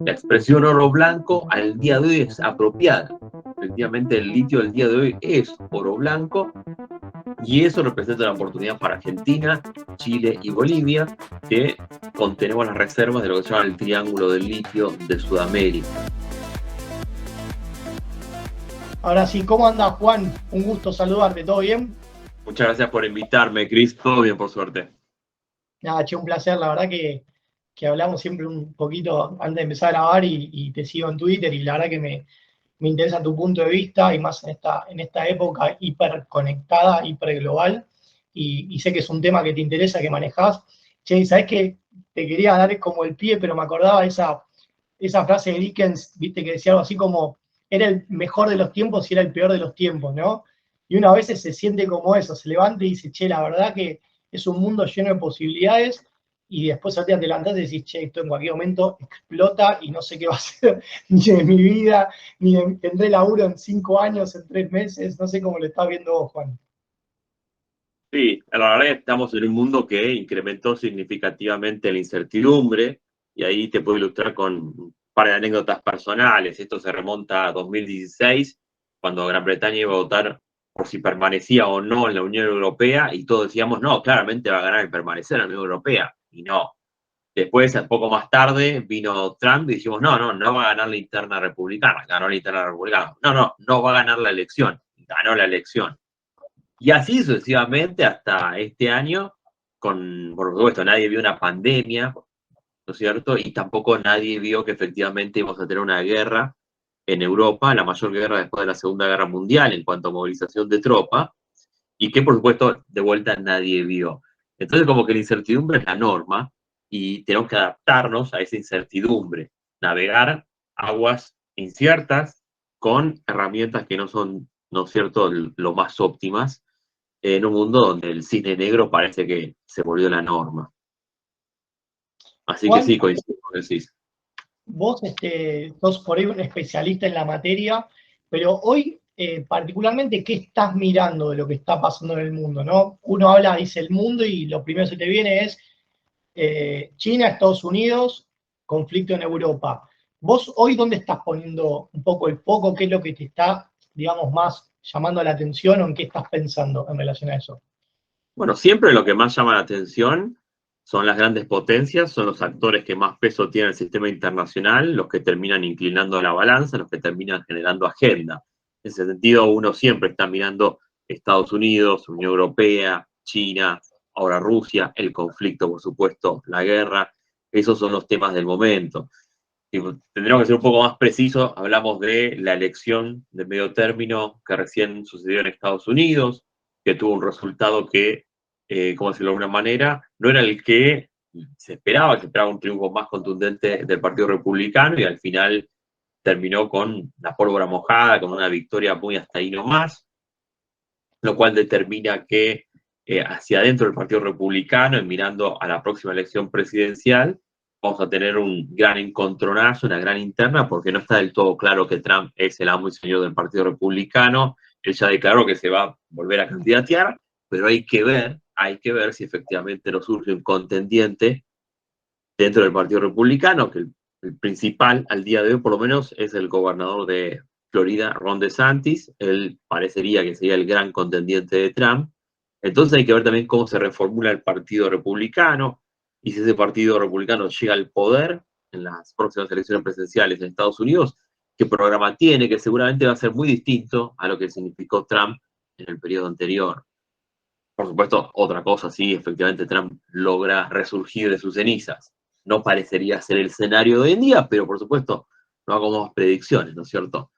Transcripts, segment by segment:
La expresión oro blanco al día de hoy es apropiada. Efectivamente, el litio del día de hoy es oro blanco y eso representa una oportunidad para Argentina, Chile y Bolivia, que contenemos las reservas de lo que se llama el triángulo del litio de Sudamérica. Ahora sí, ¿cómo andas, Juan? Un gusto saludarte, ¿todo bien? Muchas gracias por invitarme, Cris. Todo bien, por suerte. Nada, che, un placer, la verdad que hablamos siempre un poquito antes de empezar a grabar y te sigo en Twitter y la verdad que me interesa tu punto de vista y más en esta época hiperconectada, hiperglobal y sé que es un tema que te interesa, que manejás. Che, ¿sabés qué? Te quería dar como el pie, pero me acordaba de esa frase de Dickens, viste, que decía algo así como, era el mejor de los tiempos y era el peor de los tiempos, ¿no? Y uno a veces se siente como eso, se levanta y dice, che, la verdad que es un mundo lleno de posibilidades, y después al día te levantás y decís, che, esto en cualquier momento explota y no sé qué va a ser ni de mi vida, tendré laburo en 5 años, en 3 meses, no sé cómo lo estás viendo vos, Juan. Sí, la verdad es que estamos en un mundo que incrementó significativamente la incertidumbre y ahí te puedo ilustrar con un par de anécdotas personales. Esto se remonta a 2016, cuando Gran Bretaña iba a votar por si permanecía o no en la Unión Europea y todos decíamos, no, claramente va a ganar el permanecer en la Unión Europea. Y no. Después, poco más tarde, vino Trump y dijimos, no va a ganar la interna republicana. Ganó la interna republicana. No va a ganar la elección. Ganó la elección. Y así sucesivamente hasta este año, por supuesto, nadie vio una pandemia, ¿no es cierto? Y tampoco nadie vio que efectivamente íbamos a tener una guerra en Europa, la mayor guerra después de la Segunda Guerra Mundial en cuanto a movilización de tropa, y que por supuesto de vuelta nadie vio. Entonces como que la incertidumbre es la norma y tenemos que adaptarnos a esa incertidumbre, navegar aguas inciertas con herramientas que no son, ¿no es cierto?, lo más óptimas, en un mundo donde el cine negro parece que se volvió la norma. Así que Juan, sí, coincido con el CIS. vos sos por ahí un especialista en la materia, pero hoy particularmente, ¿qué estás mirando de lo que está pasando en el mundo, ¿no? Uno habla, dice el mundo y lo primero que se te viene es China, Estados Unidos, conflicto en Europa. ¿Vos hoy dónde estás poniendo un poco el foco? ¿Qué es lo que te está, digamos, más llamando la atención o en qué estás pensando en relación a eso? Bueno, siempre lo que más llama la atención son las grandes potencias, son los actores que más peso tienen en el sistema internacional, los que terminan inclinando la balanza, los que terminan generando agenda. En ese sentido, uno siempre está mirando Estados Unidos, Unión Europea, China, ahora Rusia, el conflicto, por supuesto, la guerra. Esos son los temas del momento. Y tendríamos que ser un poco más precisos, hablamos de la elección de medio término que recién sucedió en Estados Unidos, que tuvo un resultado que, como decirlo de alguna manera, no era el que se esperaba un triunfo más contundente del Partido Republicano y al final terminó con la pólvora mojada, con una victoria muy hasta ahí nomás, lo cual determina que hacia adentro del Partido Republicano, y mirando a la próxima elección presidencial, vamos a tener un gran encontronazo, una gran interna, porque no está del todo claro que Trump es el amo y señor del Partido Republicano. Él ya declaró que se va a volver a candidatear, pero hay que ver si efectivamente no surge un contendiente dentro del Partido Republicano, que el principal al día de hoy, por lo menos, es el gobernador de Florida, Ron DeSantis. Él parecería que sería el gran contendiente de Trump. Entonces hay que ver también cómo se reformula el Partido Republicano y si ese Partido Republicano llega al poder en las próximas elecciones presidenciales en Estados Unidos, qué programa tiene, que seguramente va a ser muy distinto a lo que significó Trump en el periodo anterior. Por supuesto, otra cosa, sí, efectivamente Trump logra resurgir de sus cenizas. No parecería ser el escenario de hoy en día, pero por supuesto, no hagamos predicciones, ¿no es cierto?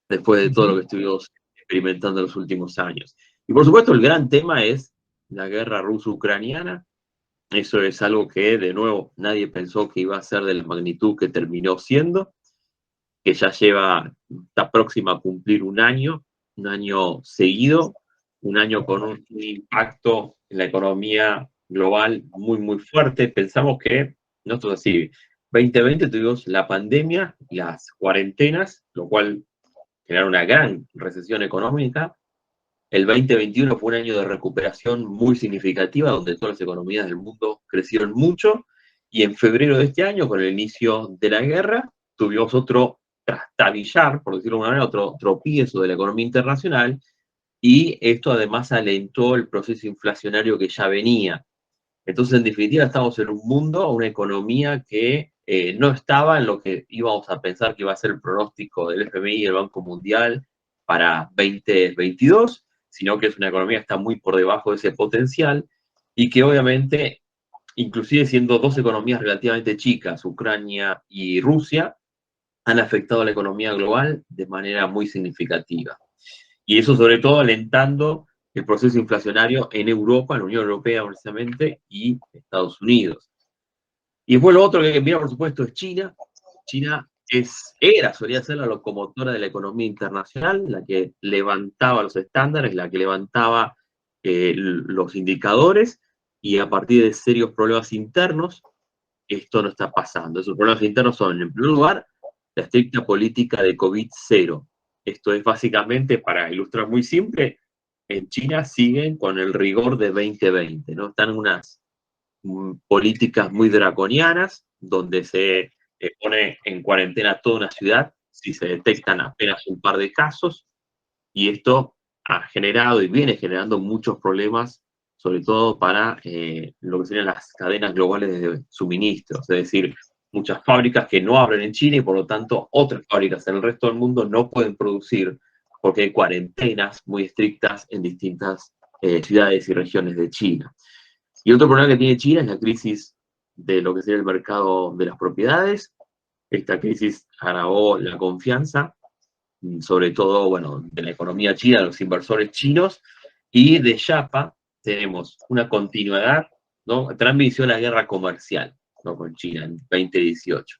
Después de todo lo que estuvimos experimentando en los últimos años. Y por supuesto, el gran tema es la guerra ruso-ucraniana. Eso es algo que, de nuevo, nadie pensó que iba a ser de la magnitud que terminó siendo, que ya está próxima a cumplir un año seguido, un año con un impacto en la economía global muy, muy fuerte. Pensamos que, nosotros así, 2020 tuvimos la pandemia, las cuarentenas, lo cual generó una gran recesión económica. El 2021 fue un año de recuperación muy significativa, donde todas las economías del mundo crecieron mucho, y en febrero de este año, con el inicio de la guerra, tuvimos otro trastabillar, por decirlo de alguna manera, otro tropiezo de la economía internacional, y esto además alentó el proceso inflacionario que ya venía. Entonces, en definitiva, estamos en un mundo, una economía que no estaba en lo que íbamos a pensar que iba a ser el pronóstico del FMI y el Banco Mundial para 2022, sino que es una economía que está muy por debajo de ese potencial y que obviamente, inclusive siendo dos economías relativamente chicas, Ucrania y Rusia, han afectado a la economía global de manera muy significativa. Y eso sobre todo alentando el proceso inflacionario en Europa, en la Unión Europea precisamente, y Estados Unidos. Y después lo otro que hay que mirar, por supuesto, es China. China solía ser la locomotora de la economía internacional, la que levantaba los estándares, la que levantaba los indicadores, y a partir de serios problemas internos, esto no está pasando. Esos problemas internos son, en primer lugar, la estricta política de COVID-0. Esto es básicamente, para ilustrar muy simple, en China siguen con el rigor de 2020, ¿no? Están unas políticas muy draconianas, donde se pone en cuarentena toda una ciudad si se detectan apenas un par de casos, y esto ha generado y viene generando muchos problemas, sobre todo para lo que serían las cadenas globales de suministros, es decir, muchas fábricas que no abren en China y por lo tanto otras fábricas en el resto del mundo no pueden producir porque hay cuarentenas muy estrictas en distintas ciudades y regiones de China. Y otro problema que tiene China es la crisis de lo que sería el mercado de las propiedades. Esta crisis agravó la confianza, sobre todo, bueno, de la economía china, de los inversores chinos, y de Yapa tenemos una continuidad, ¿no? Trump inició la guerra comercial, ¿no?, con China en 2018.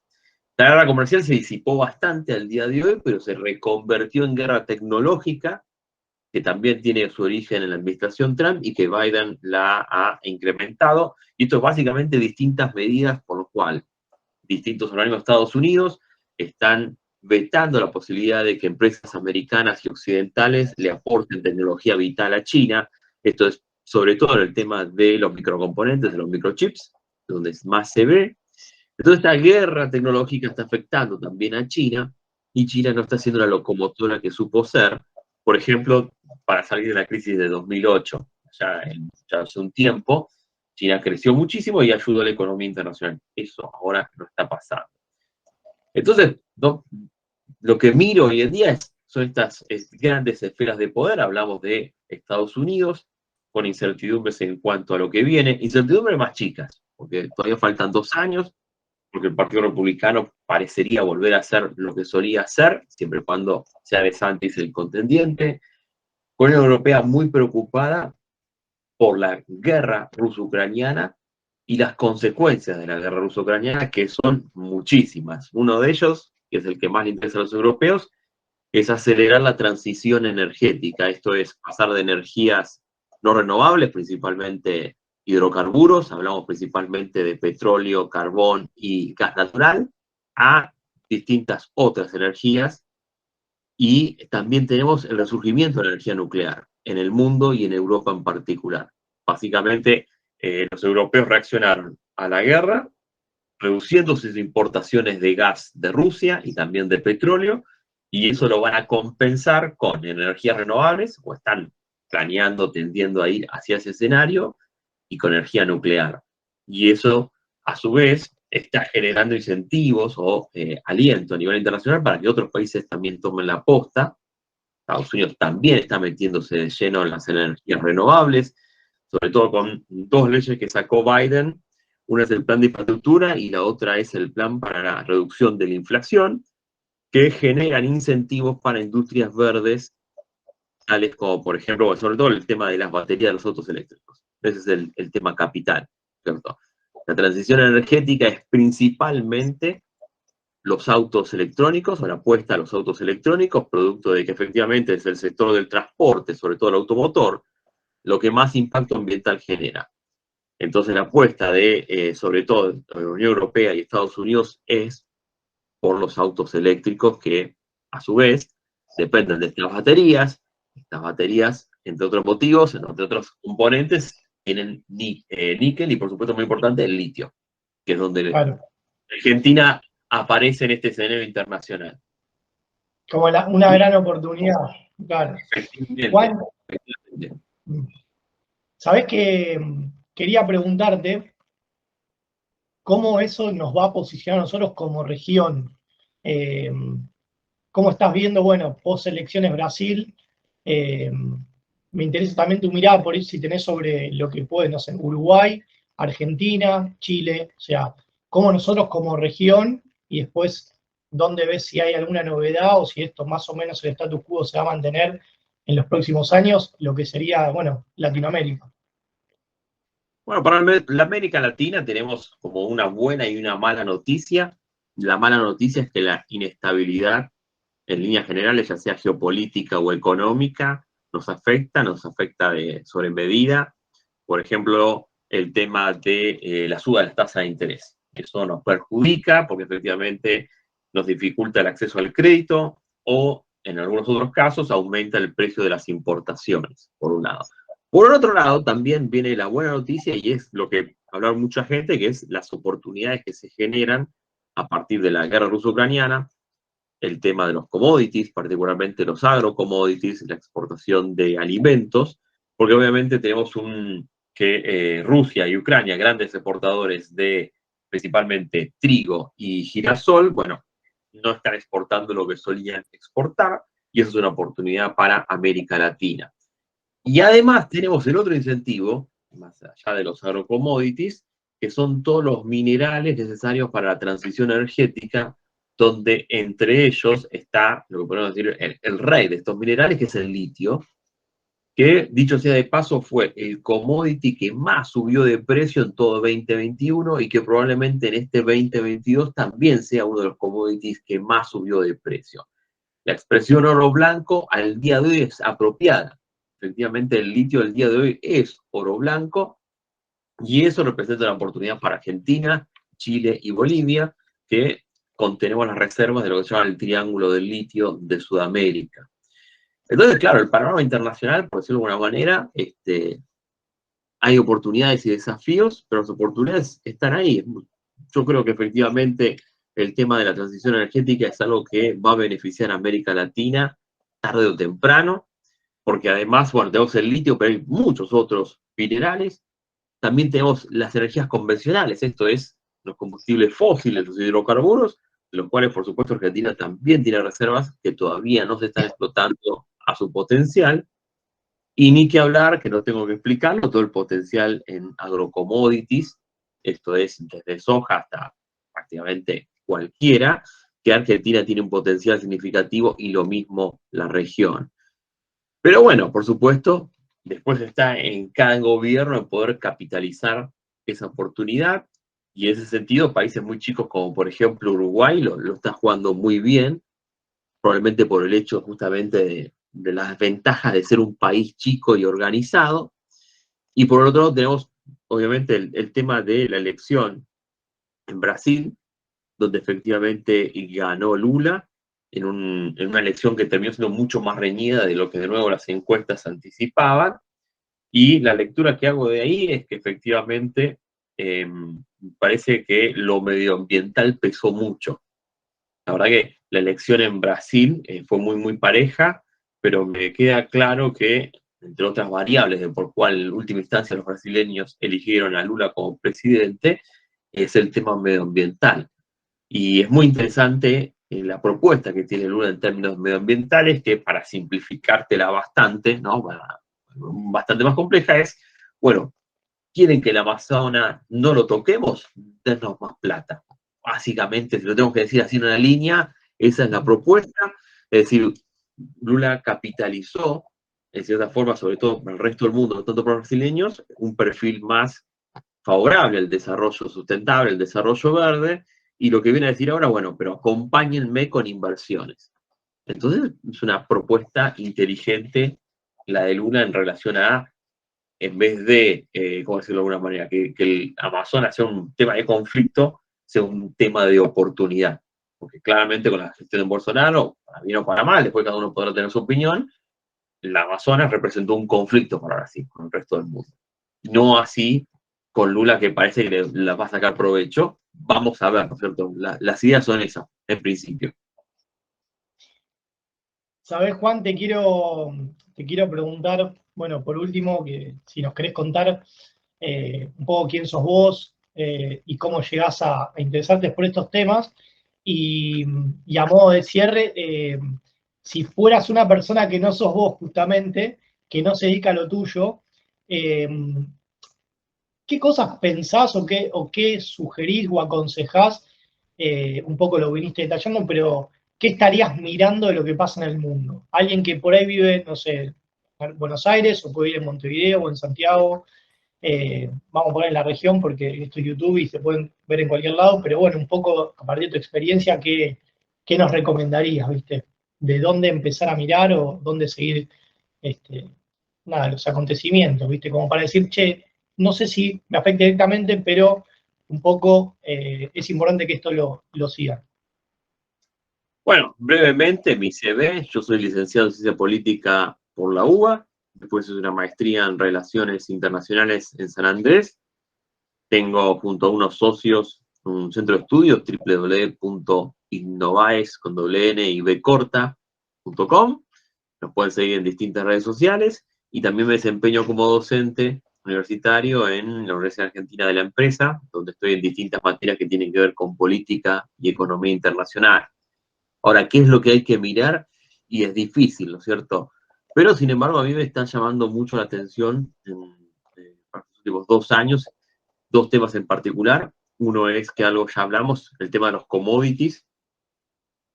La guerra comercial se disipó bastante al día de hoy, pero se reconvirtió en guerra tecnológica, que también tiene su origen en la administración Trump y que Biden la ha incrementado. Y esto es básicamente distintas medidas por lo cual distintos organismos de Estados Unidos están vetando la posibilidad de que empresas americanas y occidentales le aporten tecnología vital a China. Esto es sobre todo en el tema de los microcomponentes, de los microchips, donde más se ve. Entonces esta guerra tecnológica está afectando también a China, y China no está siendo la locomotora que supo ser. Por ejemplo, para salir de la crisis de 2008, ya hace un tiempo, China creció muchísimo y ayudó a la economía internacional. Eso ahora no está pasando. Entonces, ¿no?, lo que miro hoy en día son estas grandes esferas de poder. Hablamos de Estados Unidos, con incertidumbres en cuanto a lo que viene, incertidumbres más chicas, porque todavía faltan 2 años, porque el Partido Republicano parecería volver a ser lo que solía ser, siempre y cuando sea DeSantis el contendiente. Con la Unión Europea muy preocupada por la guerra ruso-ucraniana y las consecuencias de la guerra ruso-ucraniana, que son muchísimas. Uno de ellos, que es el que más le interesa a los europeos, es acelerar la transición energética. Esto es pasar de energías no renovables, principalmente hidrocarburos, hablamos principalmente de petróleo, carbón y gas natural, a distintas otras energías. Y también tenemos el resurgimiento de la energía nuclear en el mundo y en Europa en particular. Básicamente, los europeos reaccionaron a la guerra, reduciendo sus importaciones de gas de Rusia y también de petróleo, y eso lo van a compensar con energías renovables, o están planeando, tendiendo a ir hacia ese escenario, y con energía nuclear. Y eso, a su vez, está generando incentivos o aliento a nivel internacional para que otros países también tomen la posta. Estados Unidos también está metiéndose de lleno en las energías renovables, sobre todo con 2 leyes que sacó Biden. Una es el plan de infraestructura y la otra es el plan para la reducción de la inflación, que generan incentivos para industrias verdes, tales como, por ejemplo, sobre todo el tema de las baterías de los autos eléctricos. Ese es el tema capital, ¿cierto? La transición energética es principalmente los autos electrónicos, o la apuesta a los autos electrónicos, producto de que efectivamente es el sector del transporte, sobre todo el automotor, lo que más impacto ambiental genera. Entonces la apuesta de, sobre todo, la Unión Europea y Estados Unidos es por los autos eléctricos, que a su vez dependen de estas baterías. Estas baterías, entre otros motivos, entre otros componentes, tienen níquel y, por supuesto, muy importante, el litio, que es donde Claro. Argentina aparece en este escenario internacional. Como una gran oportunidad, claro. Efectivamente, Juan, efectivamente. ¿sabés qué? Quería preguntarte cómo eso nos va a posicionar a nosotros como región. Eh, ¿Cómo estás viendo, bueno, post elecciones Brasil? Eh, Me interesa también tu mirada por ahí si tenés sobre lo que puede, no sé, Uruguay, Argentina, Chile, o sea, cómo nosotros como región y después dónde ves si hay alguna novedad o si esto más o menos el status quo se va a mantener en los próximos años, lo que sería, bueno, Latinoamérica. Bueno, para la América Latina tenemos como una buena y una mala noticia. La mala noticia es que la inestabilidad en líneas generales, ya sea geopolítica o económica, nos afecta de sobremedida. Por ejemplo, el tema de la suba de las tasas de interés. Eso nos perjudica porque efectivamente nos dificulta el acceso al crédito o, en algunos otros casos, aumenta el precio de las importaciones, por un lado. Por otro lado, también viene la buena noticia y es lo que habla mucha gente, que es las oportunidades que se generan a partir de la guerra ruso-ucraniana, el tema de los commodities, particularmente los agrocommodities, la exportación de alimentos, porque obviamente tenemos que Rusia y Ucrania, grandes exportadores de principalmente trigo y girasol, bueno, no están exportando lo que solían exportar, y eso es una oportunidad para América Latina. Y además tenemos el otro incentivo, más allá de los agrocommodities, que son todos los minerales necesarios para la transición energética, donde entre ellos está, lo que podemos decir, el rey de estos minerales, que es el litio, que dicho sea de paso fue el commodity que más subió de precio en todo 2021 y que probablemente en este 2022 también sea uno de los commodities que más subió de precio. La expresión oro blanco al día de hoy es apropiada. Efectivamente, el litio del día de hoy es oro blanco y eso representa una oportunidad para Argentina, Chile y Bolivia, que contenemos las reservas de lo que se llama el triángulo del litio de Sudamérica. Entonces, claro, el panorama internacional, por decirlo de alguna manera, hay oportunidades y desafíos, pero las oportunidades están ahí. Yo creo que efectivamente el tema de la transición energética es algo que va a beneficiar a América Latina tarde o temprano, porque además, bueno, tenemos el litio, pero hay muchos otros minerales. También tenemos las energías convencionales, esto es, los combustibles fósiles, los hidrocarburos, de los cuales, por supuesto, Argentina también tiene reservas que todavía no se están explotando a su potencial. Y ni que hablar, que no tengo que explicarlo, todo el potencial en agrocommodities, esto es desde soja hasta prácticamente cualquiera, que Argentina tiene un potencial significativo y lo mismo la región. Pero bueno, por supuesto, después está en cada gobierno en poder capitalizar esa oportunidad y en ese sentido países muy chicos como por ejemplo Uruguay lo está jugando muy bien, probablemente por el hecho justamente de las ventajas de ser un país chico y organizado. Y por otro lado tenemos obviamente el tema de la elección en Brasil, donde efectivamente ganó Lula en una elección que terminó siendo mucho más reñida de lo que de nuevo las encuestas anticipaban. Y la lectura que hago de ahí es que efectivamente parece que lo medioambiental pesó mucho. La verdad que la elección en Brasil fue muy, muy pareja, pero me queda claro que, entre otras variables de por cuál en última instancia los brasileños eligieron a Lula como presidente, es el tema medioambiental. Y es muy interesante la propuesta que tiene Lula en términos medioambientales, que para simplificártela bastante, ¿no? Bastante más compleja, es, bueno, quieren que el Amazonas no lo toquemos, dennos más plata. Básicamente, si lo tengo que decir así en una línea, esa es la propuesta. Es decir, Lula capitalizó, en cierta forma, sobre todo para el resto del mundo, no tanto para los brasileños, un perfil más favorable al desarrollo sustentable, al desarrollo verde, y lo que viene a decir ahora, bueno, pero acompáñenme con inversiones. Entonces, es una propuesta inteligente la de Lula en relación a, en vez de, ¿cómo decirlo de alguna manera?, que el Amazonas sea un tema de conflicto, sea un tema de oportunidad. Porque claramente con la gestión de Bolsonaro, para bien o para mal, después cada uno podrá tener su opinión, la Amazonas representó un conflicto para Brasil, con el resto del mundo. No así con Lula, que parece que la va a sacar provecho vamos a ver, ¿no es cierto? Las ideas son esas, en principio. ¿Sabés, Juan? Te quiero preguntar, bueno, por último, que si nos querés contar un poco quién sos vos y cómo llegás a interesarte por estos temas. Y a modo de cierre, si fueras una persona que no sos vos justamente, que no se dedica a lo tuyo, eh, ¿qué cosas pensás o qué sugerís o aconsejás? Un poco lo viniste detallando, pero ¿qué estarías mirando de lo que pasa en el mundo? Alguien que por ahí vive, no sé, en Buenos Aires, o puede ir en Montevideo o en Santiago, vamos a poner en la región porque esto es YouTube y se pueden ver en cualquier lado, pero bueno, un poco a partir de tu experiencia, ¿qué nos recomendarías, viste? ¿De dónde empezar a mirar o dónde seguir este, nada, los acontecimientos, viste? Como para decir, che, no sé si me afecta directamente, pero un poco es importante que esto lo siga. Bueno, brevemente, mi CV, yo soy licenciado en Ciencia Política por la UBA, después hice una maestría en Relaciones Internacionales en San Andrés. Tengo junto a unos socios un centro de estudios, www.innovaes.com. Nos pueden seguir en distintas redes sociales y también me desempeño como docente universitario en la Universidad Argentina de la Empresa, donde estoy en distintas materias que tienen que ver con política y economía internacional. Ahora, ¿qué es lo que hay que mirar? Y es difícil, ¿no es cierto? Pero, sin embargo, a mí me están llamando mucho la atención en los últimos 2 años, dos temas en particular. Uno es que algo ya hablamos, el tema de los commodities,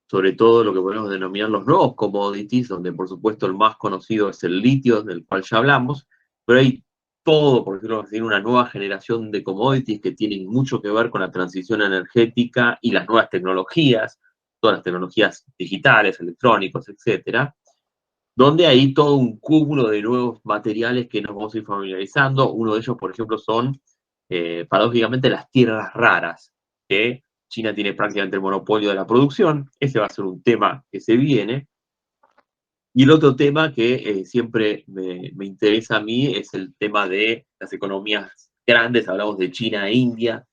sobre todo lo que podemos denominar los nuevos commodities, donde por supuesto el más conocido es el litio, del cual ya hablamos, pero hay todo, por decirlo así, una nueva generación de commodities que tienen mucho que ver con la transición energética y las nuevas tecnologías, todas las tecnologías digitales, electrónicos, etcétera, donde hay todo un cúmulo de nuevos materiales que nos vamos a ir familiarizando. Uno de ellos, por ejemplo, son, paradójicamente, las tierras raras, que China tiene prácticamente el monopolio de la producción. Ese va a ser un tema que se viene. Y el otro tema que siempre me interesa a mí es el tema de las economías grandes. Hablamos de China e India.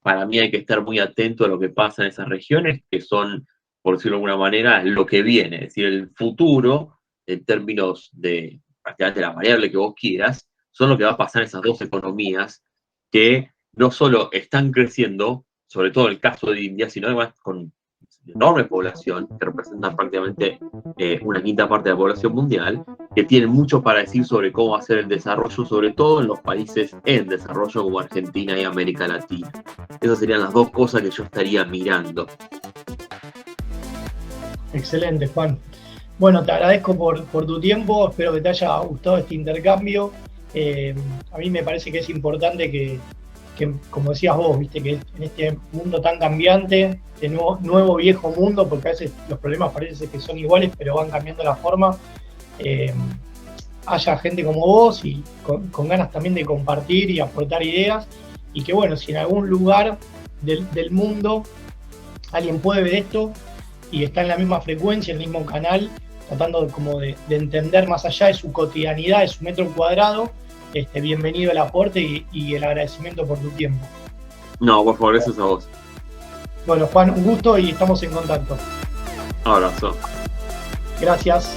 Para mí hay que estar muy atento a lo que pasa en esas regiones, que son, por decirlo de alguna manera, lo que viene, es decir, el futuro, en términos de prácticamente la variable que vos quieras, son lo que va a pasar en esas dos economías que no solo están creciendo, sobre todo en el caso de India, sino además con enorme población, que representan prácticamente una quinta parte de la población mundial, que tienen mucho para decir sobre cómo va a ser el desarrollo, sobre todo en los países en desarrollo como Argentina y América Latina. Esas serían las dos cosas que yo estaría mirando. Excelente, Juan. Bueno, te agradezco por tu tiempo, espero que te haya gustado este intercambio. A mí me parece que es importante que, como decías vos, viste, que en este mundo tan cambiante, de nuevo viejo mundo, porque a veces los problemas parece que son iguales, pero van cambiando la forma, haya gente como vos y con ganas también de compartir y aportar ideas, y que bueno, si en algún lugar del mundo alguien puede ver esto y está en la misma frecuencia, en el mismo canal, tratando como de entender más allá de su cotidianidad, de su metro cuadrado, bienvenido el aporte y el agradecimiento por tu tiempo. No, por favor, eso es a vos. Bueno, Juan, un gusto y estamos en contacto. Un abrazo. Gracias.